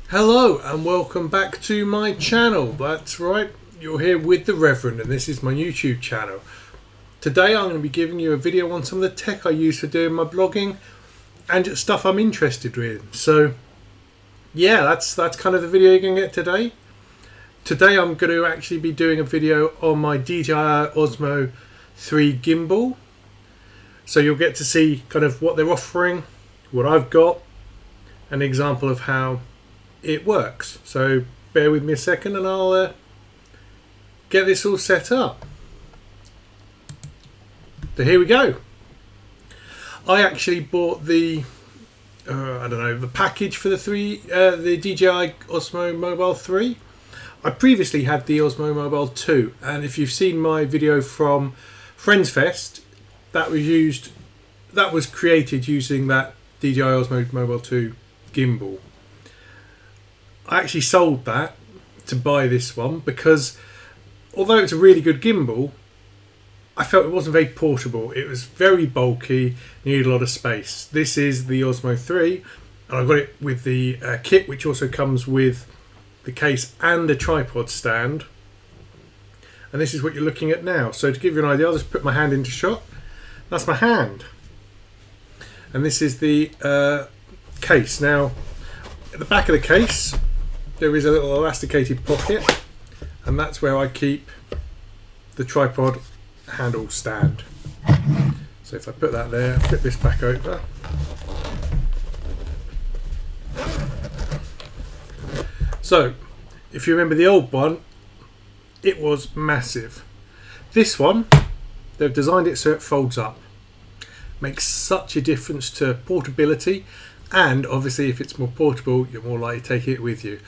Hello and welcome back to my channel. That's right, you're here with the Reverend and this is my YouTube channel. Today I'm going to be giving you a video on some of the tech I use for doing my blogging and just stuff I'm interested in. So yeah, that's kind of the video you're going to get today. Today I'm going to actually be doing a video on my DJI Osmo 3 gimbal. So you'll get to see kind of what they're offering, what I've got, an example of how it works. So bear with me a second and I'll get this all set up. So here we go. I actually bought the the package for the DJI Osmo Mobile 3. I previously had the Osmo Mobile 2, and if you've seen my video from Friends Fest, that was created using that DJI Osmo Mobile 2 gimbal. I actually sold that to buy this one because although it's a really good gimbal, I felt it wasn't very portable. It was very bulky, needed a lot of space. This is the Osmo 3 and I got it with the kit, which also comes with the case and a tripod stand. And this is what you're looking at now. So to give you an idea, I'll just put my hand into shot. That's my hand. And this is the case. Now, at the back of the case, there is a little elasticated pocket, and that's where I keep the tripod handle stand. So if I put that there, flip this back over. So if you remember the old one, it was massive. This one, they've designed it so it folds up. Makes such a difference to portability. And obviously if it's more portable, you're more likely to take it with you.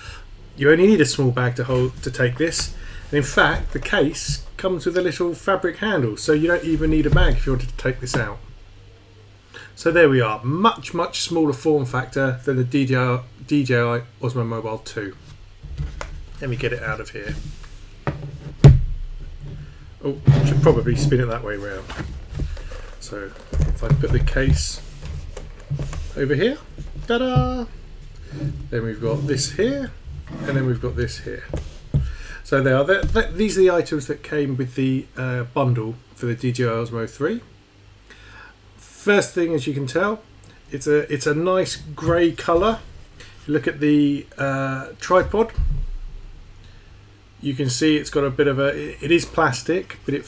You only need a small bag to take this. And in fact, the case comes with a little fabric handle, so you don't even need a bag if you wanted to take this out. So there we are, much smaller form factor than the DJI Osmo Mobile 2. Let me get it out of here. Oh, I should probably spin it that way round. So if I put the case over here, ta-da! Then we've got this here, and then we've got this here. So they are. These are the items that came with the bundle for the DJI Osmo 3. First thing, as you can tell, it's a nice grey colour. If you look at the tripod, you can see it's got a bit of it is plastic, but it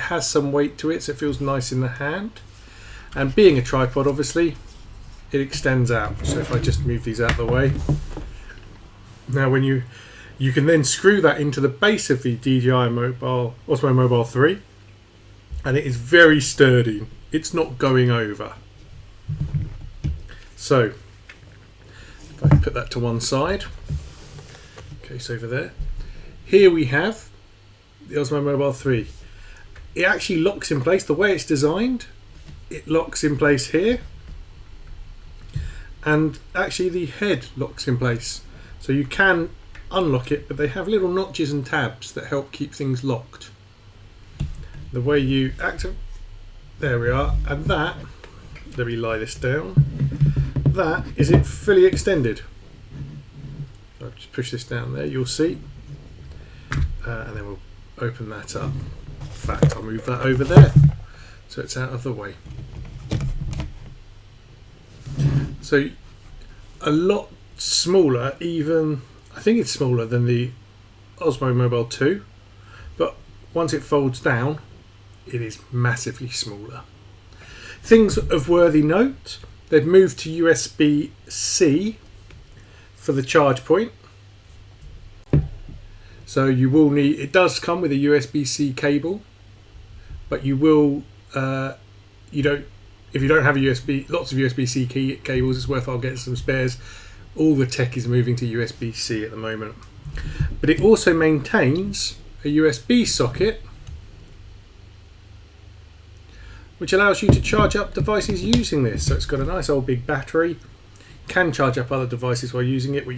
has some weight to it, so it feels nice in the hand. And being a tripod, obviously, it extends out. So if I just move these out of the way, now when you can then screw that into the base of the DJI Osmo Mobile 3, and it is very sturdy. It's not going over. So if I put that to one side, case over there. Here we have the Osmo Mobile 3. It actually locks in place. The way it's designed, it locks in place here. And actually the head locks in place. So you can unlock it, but they have little notches and tabs that help keep things locked. The way you activate, there we are, and that, let me lie this down, that is it fully extended. I'll just push this down there, you'll see. And then we'll open that up. In fact, I'll move that over there so it's out of the way. So a lot smaller, even I think it's smaller than the Osmo Mobile 2, but once it folds down, it is massively smaller. Things of worthy note, they've moved to USB-C for the charge point. So you will need, it does come with a USB-C cable, but you will, if you don't have lots of USB-C cables, it's worthwhile getting some spares. All the tech is moving to USB-C at the moment. But it also maintains a USB socket, which allows you to charge up devices using this. So it's got a nice old big battery, can charge up other devices while using it. What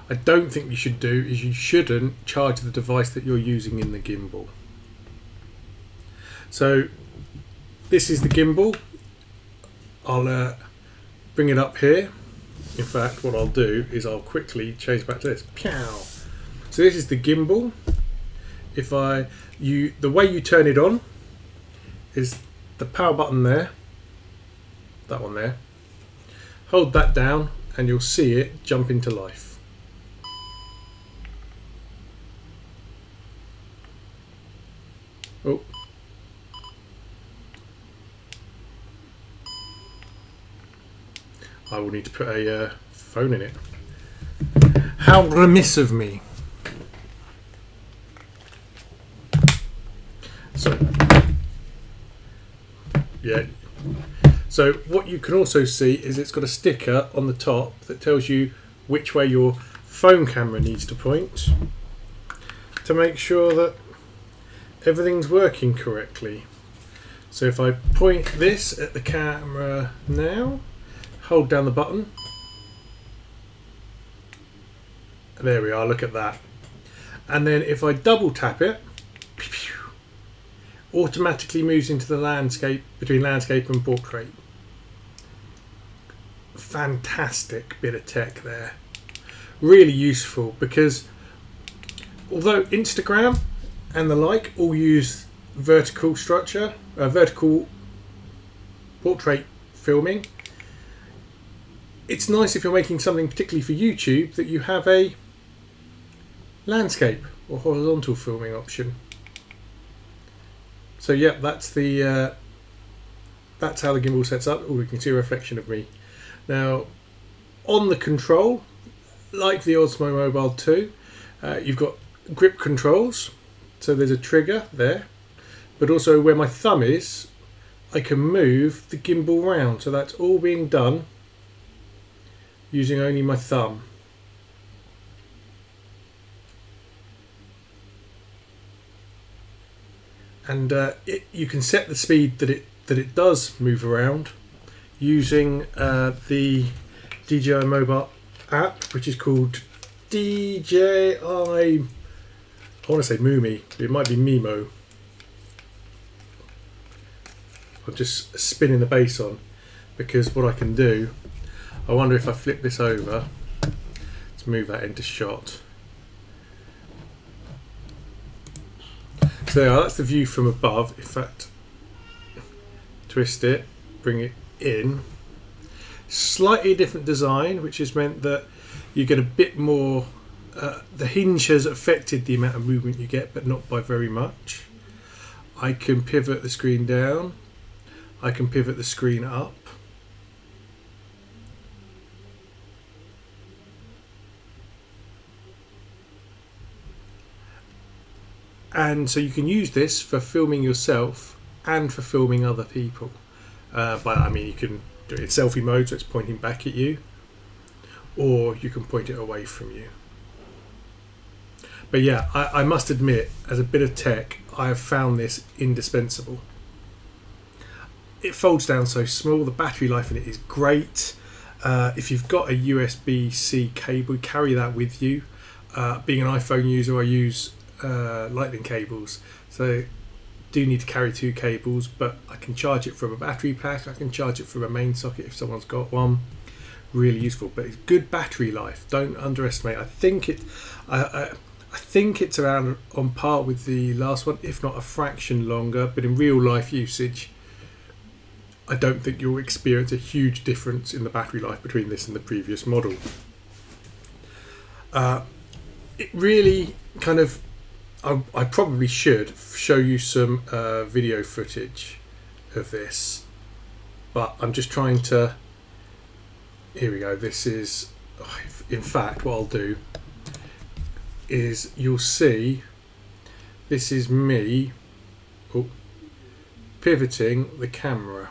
I don't think you should do is you shouldn't charge the device that you're using in the gimbal. So this is the gimbal. I'll bring it up here. in fact, what I'll do is I'll quickly change back to this. Pow! So this is the gimbal. The way you turn it on is the power button there, that one there. Hold that down and you'll see it jump into life. Oh. I will need to put a phone in it. How remiss of me. So, yeah. So what you can also see is it's got a sticker on the top that tells you which way your phone camera needs to point to make sure that everything's working correctly. So if I point this at the camera now, hold down the button. There we are, look at that. And then if I double tap it, automatically moves into the landscape, between landscape and portrait. Fantastic bit of tech there. Really useful, because although Instagram and the like all use vertical structure, vertical portrait filming, it's nice if you're making something particularly for YouTube that you have a landscape or horizontal filming option. So yeah, that's how the gimbal sets up. Oh, we can see a reflection of me. Now, on the control, like the Osmo Mobile 2, you've got grip controls. So there's a trigger there, but also where my thumb is, I can move the gimbal round. So that's all being done using only my thumb. And you can set the speed that it does move around using the DJI Mobile app, which is called DJI. I want to say Moomy, but it might be Mimo. I'm just spinning the base on because what I can do. I wonder if I flip this over to move that into shot. So there, that's the view from above. In fact, twist it, bring it in. Slightly different design, which has meant that you get a bit more. The hinge has affected the amount of movement you get, but not by very much. I can pivot the screen down. I can pivot the screen up. And so you can use this for filming yourself and for filming other people. But I mean, you can do it in selfie mode, so it's pointing back at you, or you can point it away from you. But yeah, I must admit, as a bit of tech, I have found this indispensable. It folds down so small, the battery life in it is great. If you've got a USB-C cable, carry that with you. Being an iPhone user, I use lightning cables, so do need to carry two cables, but I can charge it from a battery pack. I can charge it from a main socket if someone's got one. Really useful, but it's good battery life. Don't underestimate. I think it's around on par with the last one, if not a fraction longer. But in real life usage, I don't think you'll experience a huge difference in the battery life between this and the previous model. It really kind of. I probably should show you some video footage of this, but I'm just trying to. Here we go. This is, in fact, what I'll do is you'll see this is me pivoting the camera.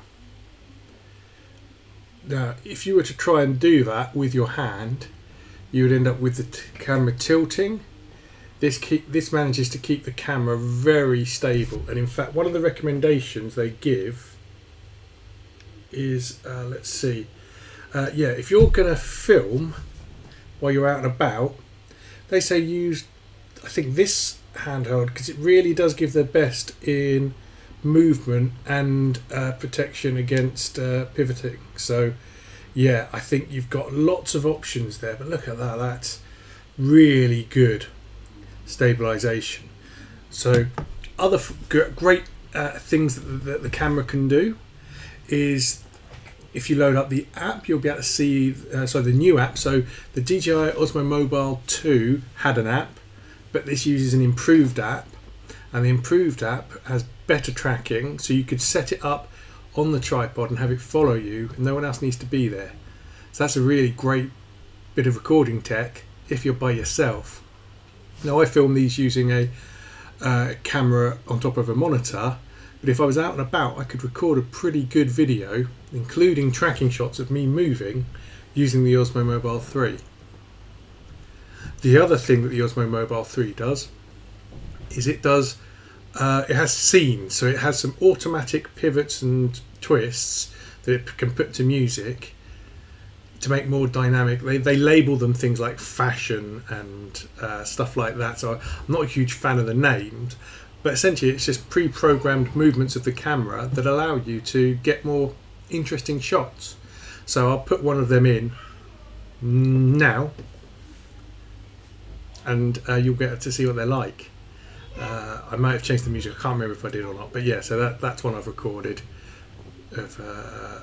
Now, if you were to try and do that with your hand, you would end up with the camera tilting. This manages to keep the camera very stable, and in fact one of the recommendations they give is let's see, if you're going to film while you're out and about, they say use, I think, this handheld, because it really does give the best in movement and protection against pivoting. So Yeah, I think you've got lots of options there, but look at that, that's really good stabilization. So other great things that the camera can do is, if you load up the app, you'll be able to see the new app. So the DJI Osmo Mobile 2 had an app, but this uses an improved app, and the improved app has better tracking, so you could set it up on the tripod and have it follow you, and no one else needs to be there. So that's a really great bit of recording tech if you're by yourself. Now, I film these using a camera on top of a monitor, but if I was out and about, I could record a pretty good video, including tracking shots of me moving, using the Osmo Mobile 3. The other thing that the Osmo Mobile 3 does is it has scenes, so it has some automatic pivots and twists that it can put to music to make more dynamic. They label them things like fashion and stuff like that, so I'm not a huge fan of the names, but essentially it's just pre-programmed movements of the camera that allow you to get more interesting shots. So I'll put one of them in now, and you'll get to see what they're like. I might have changed the music, I can't remember if I did or not, but yeah, so that's one I've recorded of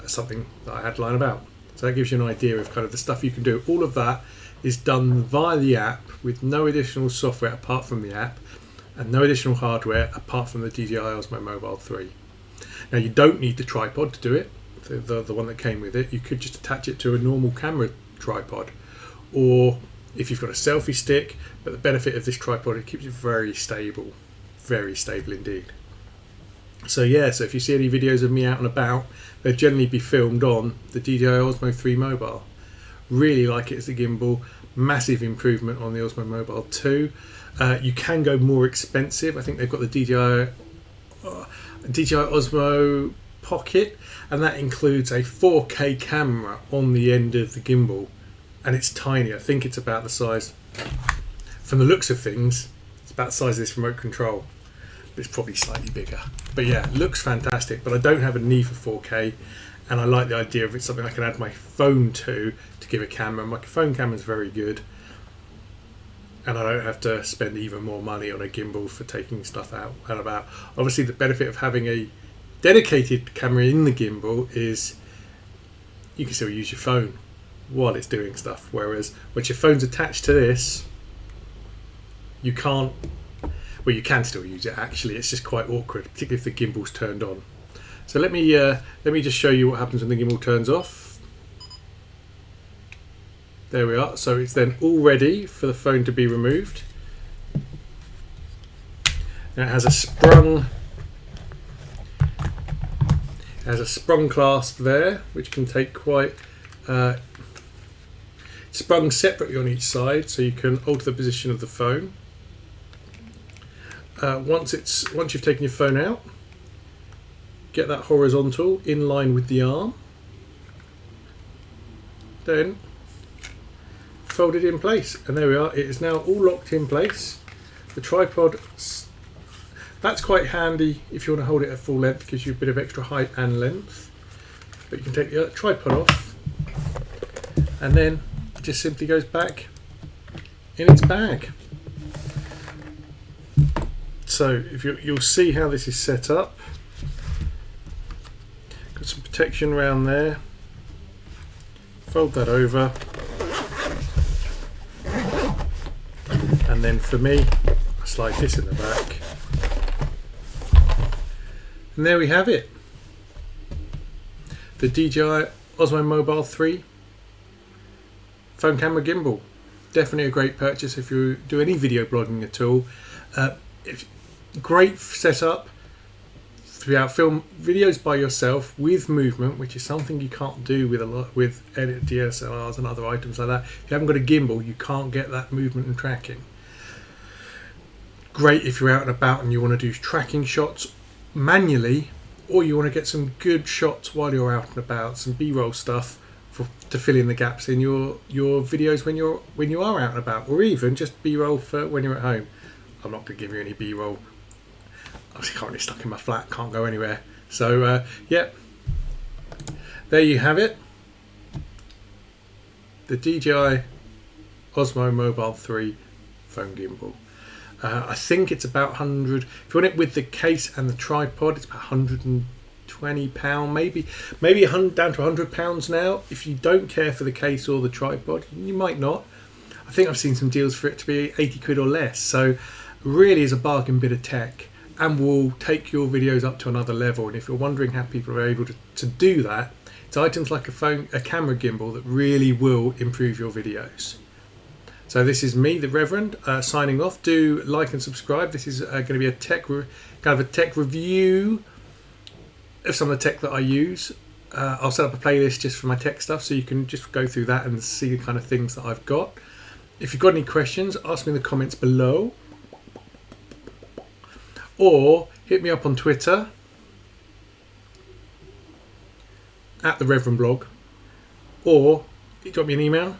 something that I had lying about. So that gives you an idea of kind of the stuff you can do. All of that is done via the app with no additional software apart from the app, and no additional hardware apart from the DJI Osmo Mobile 3. Now, you don't need the tripod to do it, the one that came with it. You could just attach it to a normal camera tripod, or if you've got a selfie stick, but the benefit of this tripod, it keeps it very stable indeed. So yeah, so if you see any videos of me out and about, they'll generally be filmed on the DJI Osmo 3 Mobile. Really like it as a gimbal. Massive improvement on the Osmo Mobile 2. You can go more expensive. I think they've got the DJI Osmo Pocket, and that includes a 4K camera on the end of the gimbal, and it's tiny. I think it's about the size, from the looks of things, it's about the size of this remote control. It's probably slightly bigger, but yeah, looks fantastic. But I don't have a need for 4K, and I like the idea of it's something I can add my phone to give a camera. My phone camera is very good, and I don't have to spend even more money on a gimbal for taking stuff out and about. Obviously, the benefit of having a dedicated camera in the gimbal is you can still use your phone while it's doing stuff, whereas once your phone's attached to this, you can't. Well, you can still use it, actually. It's just quite awkward, particularly if the gimbal's turned on. So let me just show you what happens when the gimbal turns off. There we are. So it's then all ready for the phone to be removed. Now it has a sprung clasp there, which can take quite sprung separately on each side, so you can alter the position of the phone. Once you've taken your phone out, get that horizontal in line with the arm, then fold it in place, and there we are. It is now all locked in place. The tripod, that's quite handy if you want to hold it at full length, gives you a bit of extra height and length. But you can take the tripod off, and then it just simply goes back in its bag. So if you'll see how this is set up. Got some protection around there. Fold that over. And then for me, I slide this in the back. And there we have it. The DJI Osmo Mobile 3 phone camera gimbal. Definitely a great purchase if you do any video blogging at all. Great setup to film videos by yourself with movement, which is something you can't do with edit DSLRs and other items like that. If you haven't got a gimbal, you can't get that movement and tracking. Great if you're out and about and you want to do tracking shots manually, or you want to get some good shots while you're out and about, some B-roll stuff to fill in the gaps in your videos when you are out and about, or even just B-roll for when you're at home. I'm not going to give you any B-roll. I'm currently stuck in my flat, can't go anywhere. So yeah, there you have it. the DJI Osmo Mobile 3 phone gimbal. I think it's about 100. If you want it with the case and the tripod, it's about £120, maybe down to £100 now. If you don't care for the case or the tripod, you might not. I think I've seen some deals for it to be 80 quid or less. So really is a bargain bit of tech, and will take your videos up to another level. And if you're wondering how people are able to do that, it's items like a camera gimbal that really will improve your videos. So this is me, the Reverend, signing off. Do like and subscribe. This is going to be a tech review of some of the tech that I use. I'll set up a playlist just for my tech stuff, so you can just go through that and see the kind of things that I've got. If you've got any questions, ask me in the comments below, or hit me up on Twitter at the Reverend blog, or drop me an email,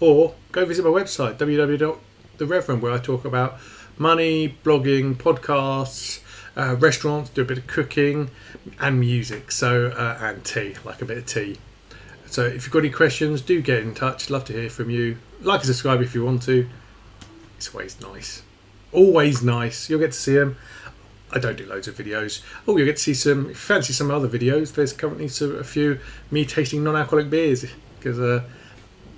or go visit my website www.thereverendd, where I talk about money, blogging, podcasts, restaurants, do a bit of cooking and music, so and tea, like a bit of tea. So if you've got any questions, do get in touch. Love to hear from you. Like and subscribe if you want to. It's always nice. Always nice. You'll get to see them. I don't do loads of videos. Oh, you'll get to see some. If you fancy some other videos, there's currently a few me tasting non-alcoholic beers, because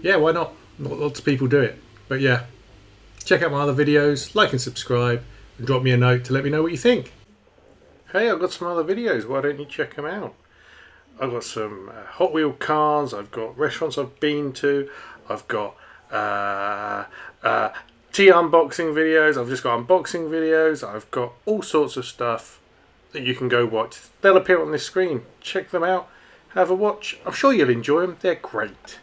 yeah, why not? Lots of people do it. But yeah, check out my other videos, like and subscribe, and drop me a note to let me know what you think. Hey, I've got some other videos. Why don't you check them out? I've got some Hot Wheel cars. I've got restaurants I've been to. I've got tea unboxing videos. I've just got unboxing videos. I've got all sorts of stuff that you can go watch. They'll appear on this screen. Check them out. Have a watch. I'm sure you'll enjoy them. They're great.